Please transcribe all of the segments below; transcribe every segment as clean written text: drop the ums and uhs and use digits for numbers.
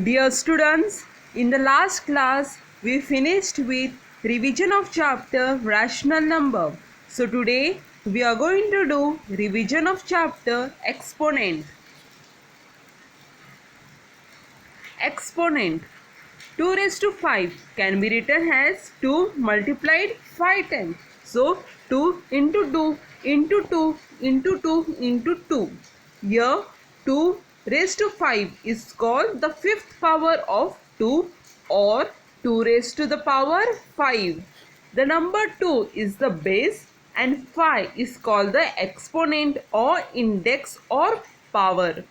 Dear students, in the last class we finished with revision of chapter rational number. So today we are going to do revision of chapter exponent. Exponent 2 raised to 5 can be written as 2 multiplied 5 times. So 2 into 2 into 2 into 2 into 2. Here 2 raised to 5 is called the fifth power of 2 or 2 raised to the power 5. The number 2 is the base and 5 is called the exponent or index or power.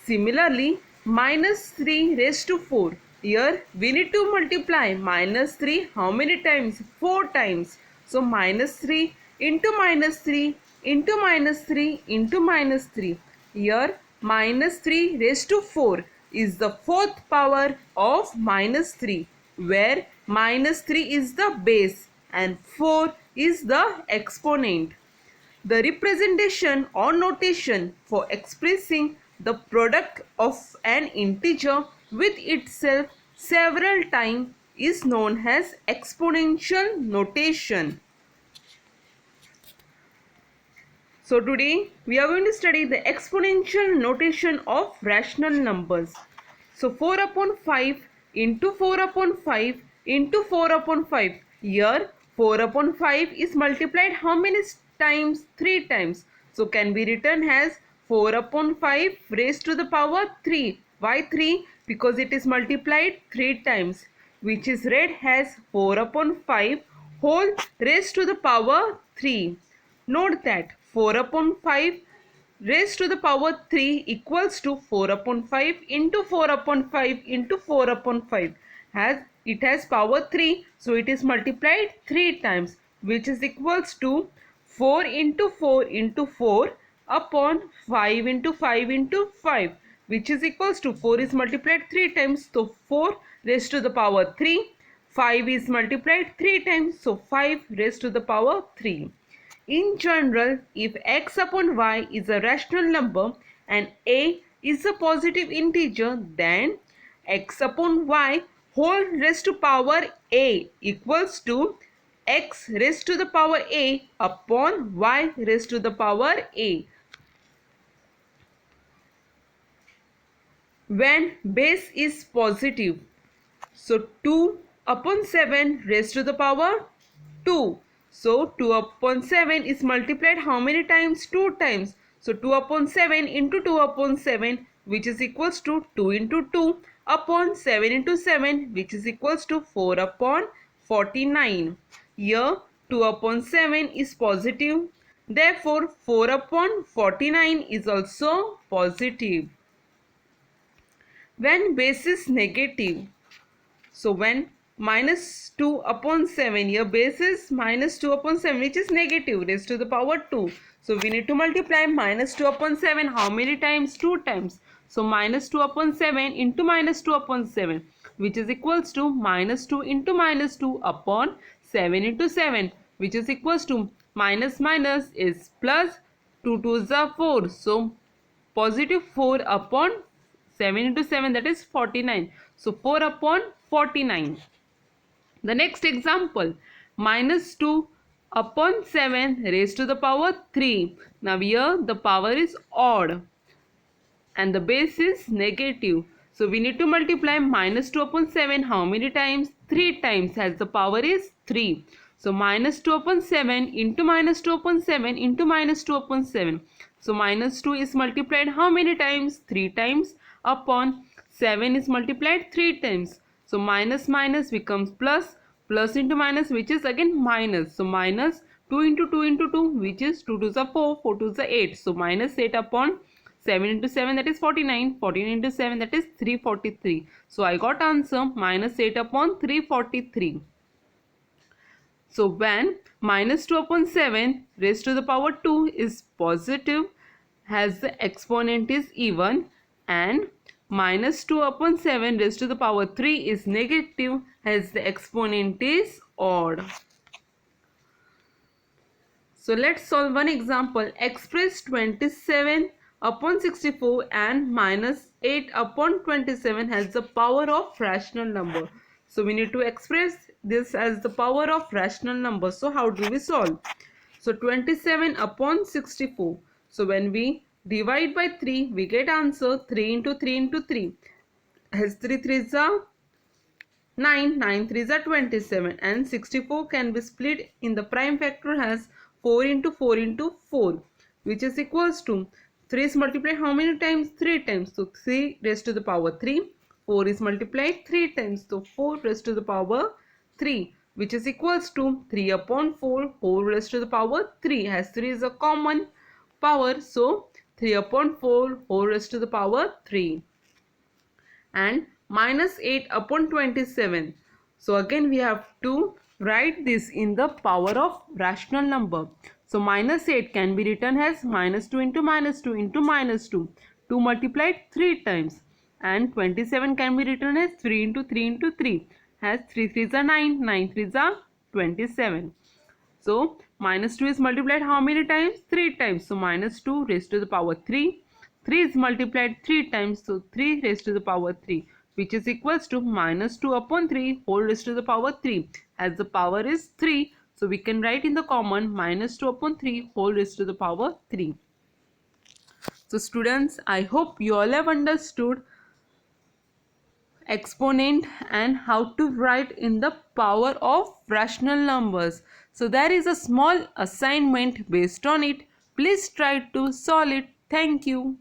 Similarly, minus 3 raised to 4. Here we need to multiply minus 3 how many times? 4 times. So minus 3 into minus 3 into minus 3 into minus 3. Here minus 3 raised to 4 is the fourth power of minus 3, where minus 3 is the base and 4 is the exponent. The representation or notation for expressing the product of an integer with itself several times is known as exponential notation. So today we are going to study the exponential notation of rational numbers. So 4 upon 5 into 4 upon 5 into 4 upon 5. Here 4 upon 5 is multiplied how many times? 3 times. So can be written as 4 upon 5 raised to the power 3. Why 3? Because it is multiplied 3 times, which is read as 4 upon 5 whole raised to the power 3. Note that 4 upon 5 raised to the power 3 equals to 4 upon 5 into 4 upon 5 into 4 upon 5. As it has power 3, so it is multiplied 3 times, which is equals to 4 into 4 into 4 upon 5 into 5 into 5, which is equals to 4 is multiplied 3 times, so 4 raised to the power 3. 5 is multiplied 3 times, so 5 raised to the power 3. In general, if x upon y is a rational number and a is a positive integer, then x upon y whole raised to power a equals to x raised to the power a upon y raised to the power a. When base is positive, so 2 upon 7 raised to the power 2. So 2 upon 7 is multiplied how many times? 2 times. So 2 upon 7 into 2 upon 7, which is equals to 2 into 2 upon 7 into 7, which is equals to 4 upon 49. Here 2 upon 7 is positive. Therefore 4 upon 49 is also positive. When base is negative, so when minus 2 upon 7, here base is minus 2 upon 7, which is negative raised to the power 2. So we need to multiply minus 2 upon 7 how many times? 2 times. So minus 2 upon 7 into minus 2 upon 7, which is equals to minus 2 into minus 2 upon 7 into 7, which is equals to minus minus is plus, 2 2s are 4. So positive 4 upon 7 into 7, that is 49. So 4 upon 49. The next example, minus 2 upon 7 raised to the power 3. Now here the power is odd and the base is negative. So we need to multiply minus 2 upon 7 how many times? 3 times, as the power is 3. So minus 2 upon 7 into minus 2 upon 7 into minus 2 upon 7. So minus 2 is multiplied how many times? 3 times upon 7 is multiplied 3 times. So minus minus becomes plus, plus into minus, which is again minus. So minus 2 into 2 into 2, which is 2 2s are 4, 4 2s are 8. So minus 8 upon 7 into 7, that is 49. 49 into 7, that is 343. So I got answer minus 8 upon 343. So when minus 2 upon 7 raised to the power 2 is positive, as the exponent is even, and minus 2 upon 7 raised to the power 3 is negative, as the exponent is odd. So let's solve one example. Express 27 upon 64 and minus 8 upon 27 has the power of rational number. So we need to express this as the power of rational number. So how do we solve? So 27 upon 64. So when we divide by 3, we get answer 3 into 3 into 3. As 3 3s are 9, 9 3s are 27, and 64 can be split in the prime factor as 4 into 4 into 4, which is equals to 3 is multiplied how many times? 3 times. So 3 raised to the power 3. 4 is multiplied 3 times. So 4 raised to the power 3, which is equals to 3 upon 4 whole raised to the power 3. As 3 is a common power, so 3 upon 4 whole raised to the power 3. And minus 8 upon 27. So again we have to write this in the power of rational number. So minus 8 can be written as minus 2 into minus 2 into minus 2. 2 multiplied 3 times. And 27 can be written as 3 into 3 into 3. As 3 3s are 9, 9 3s are 27. So minus 2 is multiplied how many times? 3 times. So minus 2 raised to the power 3. 3 is multiplied 3 times. So 3 raised to the power 3, which is equals to minus 2 upon 3 whole raised to the power 3. As the power is 3, so we can write in the common minus 2 upon 3 whole raised to the power 3. So students, I hope you all have understood exponent and how to write in the power of rational numbers. So there is a small assignment based on it. Please try to solve it. Thank you.